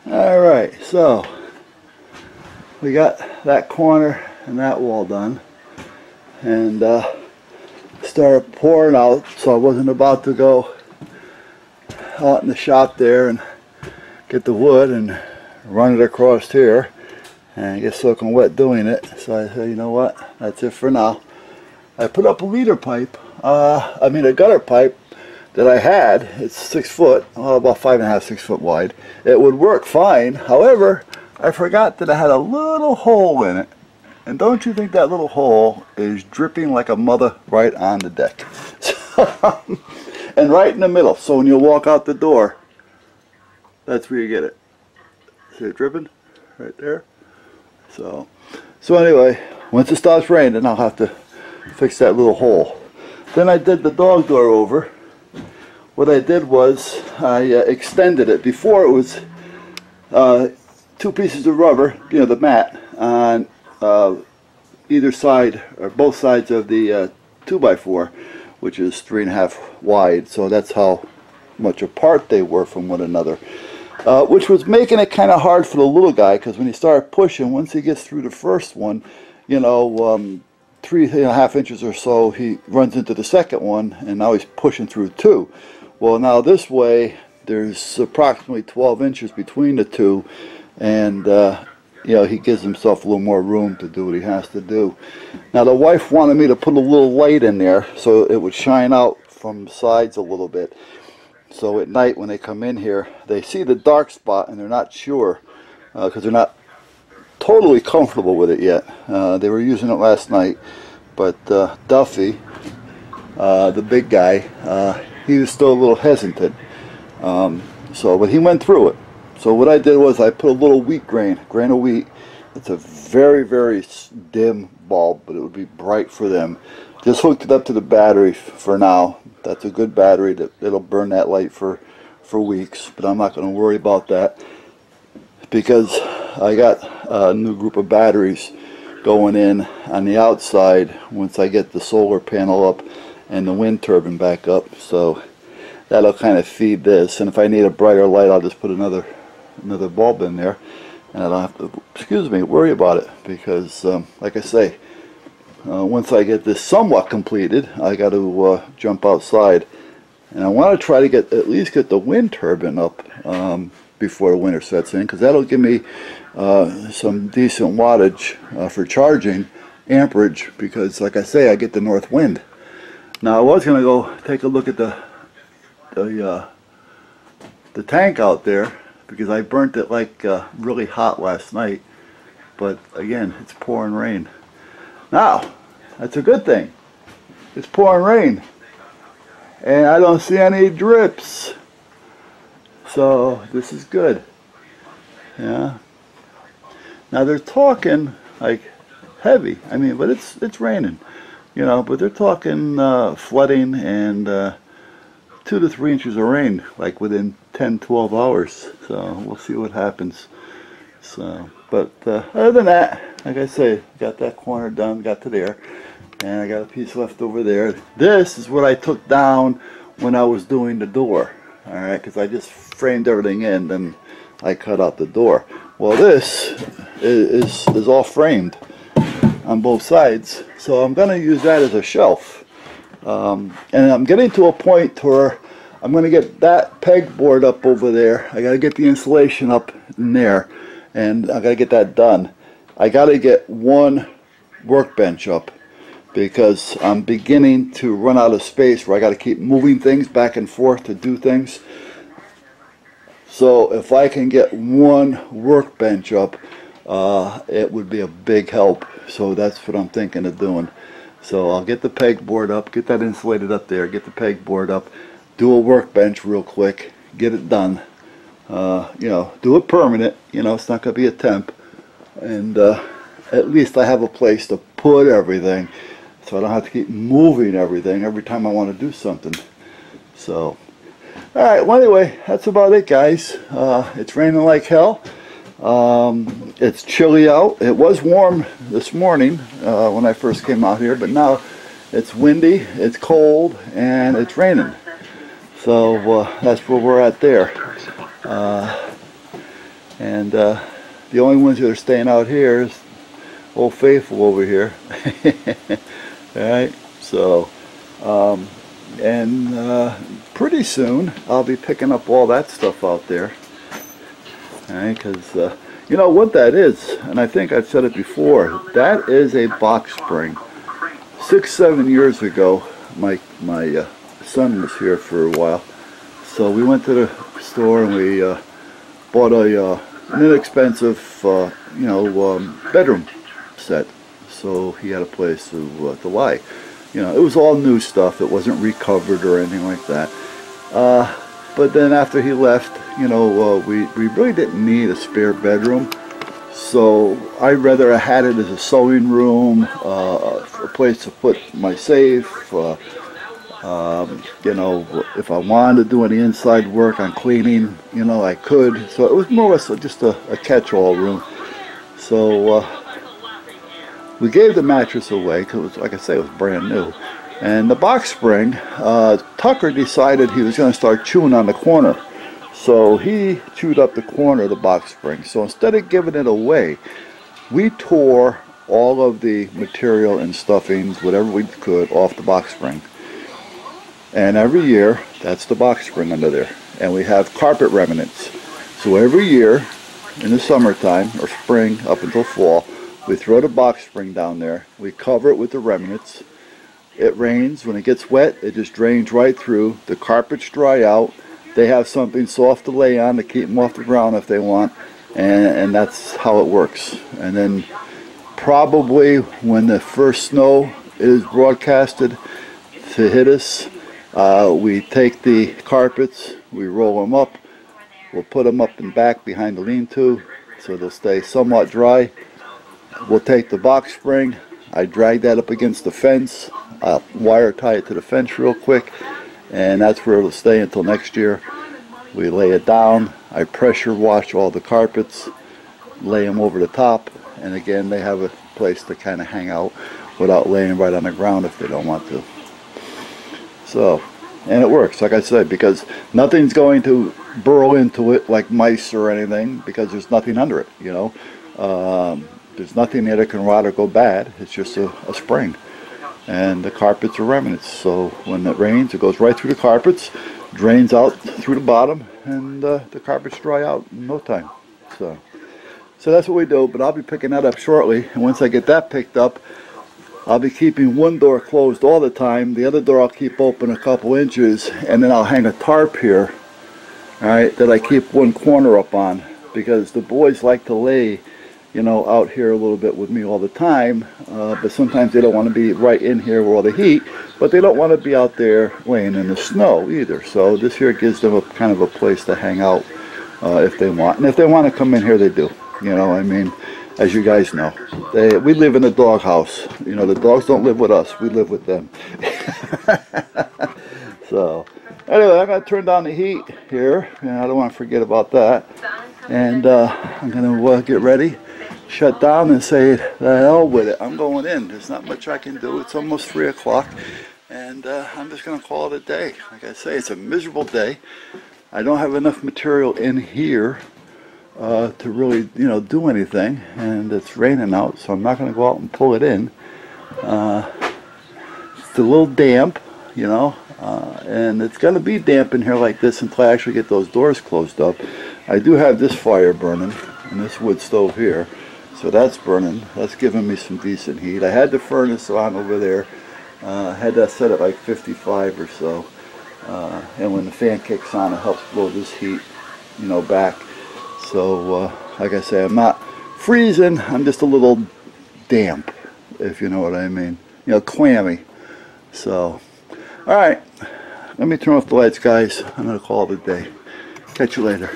Alright, so we got that corner and that wall done, and started pouring out, so I wasn't about to go out in the shop there and get the wood and run it across here and get soaking wet doing it. So I said, you know what, that's it for now. I put up a leader pipe, a gutter pipe that I had. It's 6 foot, about 5.5, 6 foot wide. It would work fine. However, I forgot that I had a little hole in it. And don't you think that little hole is dripping like a mother right on the deck? And right in the middle. So when you walk out the door, that's where you get it. See it dripping? Right there. So anyway, once it stops raining, I'll have to fix that little hole. Then I did the dog door over. What I did was I extended it. Before it was 2 pieces of rubber, you know, the mat, on either side or both sides of the 2x4, which is 3.5 wide. So that's how much apart they were from one another, which was making it kind of hard for the little guy, because when he started pushing, once he gets through the first one, you know, 3.5 inches or so, he runs into the second one, and now he's pushing through 2. Well, now this way there's approximately 12 inches between the 2, and you know, he gives himself a little more room to do what he has to do. Now the wife wanted me to put a little light in there so it would shine out from the sides a little bit, so at night when they come in here they see the dark spot and they're not sure, because they're not totally comfortable with it yet. They were using it last night, but Duffy, the big guy, he was still a little hesitant. But he went through it. So what I did was I put a little wheat grain of wheat. It's a very, very dim bulb, but it would be bright for them. Just hooked it up to the battery for now. That's a good battery. It'll burn that light for weeks, but I'm not going to worry about that, because I got a new group of batteries going in on the outside once I get the solar panel up and the wind turbine back up. So that'll kind of feed this, and if I need a brighter light, I'll just put another bulb in there, and I don't have to, worry about it, because like I say, once I get this somewhat completed, I got to jump outside, and I want to try to at least get the wind turbine up before the winter sets in, because that'll give me some decent wattage for charging, amperage, because like I say, I get the north wind. Now I was going to go take a look at the tank out there, because I burnt it like really hot last night, but again, it's pouring rain. Now that's a good thing. It's pouring rain and I don't see any drips, so this is good. Yeah, now they're talking like heavy, I mean, but it's raining, you know, but they're talking flooding and 2 to 3 inches of rain like within 10-12 hours. So we'll see what happens. So, but other than that, like I say, got that corner done, got to there, and I got a piece left over there. This is what I took down when I was doing the door. Alright, because I just framed everything in, then I cut out the door. Well, this is all framed on both sides, so I'm going to use that as a shelf. And I'm getting to a point where I'm going to get that pegboard up over there. I got to get the insulation up in there, and I got to get that done. I got to get one workbench up, because I'm beginning to run out of space where I got to keep moving things back and forth to do things. So if I can get one workbench up, it would be a big help. So that's what I'm thinking of doing. So I'll get the pegboard up, get that insulated up there, get the pegboard up, do a workbench real quick, get it done. You know, do it permanent. You know, it's not going to be a temp. And at least I have a place to put everything, so I don't have to keep moving everything every time I want to do something. So, alright, well anyway, that's about it, guys. It's raining like hell. It's chilly out. It was warm this morning when I first came out here, but now it's windy, it's cold, and it's raining. So that's where we're at there. And the only ones that are staying out here is Old Faithful over here. Alright, so pretty soon I'll be picking up all that stuff out there. Alright, because you know what that is, and I think I've said it before, that is a box spring. 6-7 years ago, my son was here for a while, so we went to the store and we bought an inexpensive bedroom set, so he had a place to lie. You know, it was all new stuff. It wasn't recovered or anything like that. But then after he left, you know, we really didn't need a spare bedroom. So I'd rather have had it as a sewing room, a place to put my safe. You know, if I wanted to do any inside work on cleaning, you know, I could. So it was more or less just a catch-all room. So we gave the mattress away because, like I say, it was brand new. And the box spring, Tucker decided he was going to start chewing on the corner. So he chewed up the corner of the box spring. So instead of giving it away, we tore all of the material and stuffings, whatever we could, off the box spring. And every year, that's the box spring under there. And we have carpet remnants. So every year, in the summertime, or spring up until fall, we throw the box spring down there. We cover it with the remnants. It rains. When it gets wet, it just drains right through. The carpets dry out. They have something soft to lay on to keep them off the ground if they want. And that's how it works. And then probably when the first snow is broadcasted to hit us, we take the carpets, we roll them up. We'll put them up and back behind the lean-to so they'll stay somewhat dry. We'll take the box spring, I drag that up against the fence, I'll wire tie it to the fence real quick, and that's where it'll stay until next year. We lay it down, I pressure wash all the carpets, lay them over the top, and again they have a place to kind of hang out without laying right on the ground if they don't want to. So, and it works, like I said, because nothing's going to burrow into it like mice or anything, because there's nothing under it, you know. There's nothing there that can rot or go bad. It's just a spring. And the carpets are remnants. So when it rains, it goes right through the carpets, drains out through the bottom, and the carpets dry out in no time. So that's what we do, but I'll be picking that up shortly. And once I get that picked up, I'll be keeping one door closed all the time. The other door I'll keep open a couple inches, and then I'll hang a tarp here, all right, that I keep one corner up on, because the boys like to lay, you know, out here a little bit with me all the time, but sometimes they don't want to be right in here with all the heat, but they don't want to be out there laying in the snow either. So this here gives them a kind of a place to hang out if they want. And if they want to come in here, they do. You know, I mean, as you guys know, we live in a dog house. You know, the dogs don't live with us, we live with them. So anyway, I'm going to turn down the heat here, and I don't want to forget about that. And I'm going to get ready, shut down, and say the hell with it. I'm going in. There's not much I can do. It's almost 3 o'clock, and I'm just going to call it a day. Like I say, it's a miserable day. I don't have enough material in here to really, you know, do anything, and it's raining out, so I'm not going to go out and pull it in. It's a little damp, you know, and it's going to be damp in here like this until I actually get those doors closed up. I do have this fire burning, and this wood stove here. So that's burning. That's giving me some decent heat. I had the furnace on over there. I had that set at like 55 or so. And when the fan kicks on, it helps blow this heat, you know, back. So, like I say, I'm not freezing. I'm just a little damp, if you know what I mean. You know, clammy. So, all right. Let me turn off the lights, guys. I'm going to call it a day. Catch you later.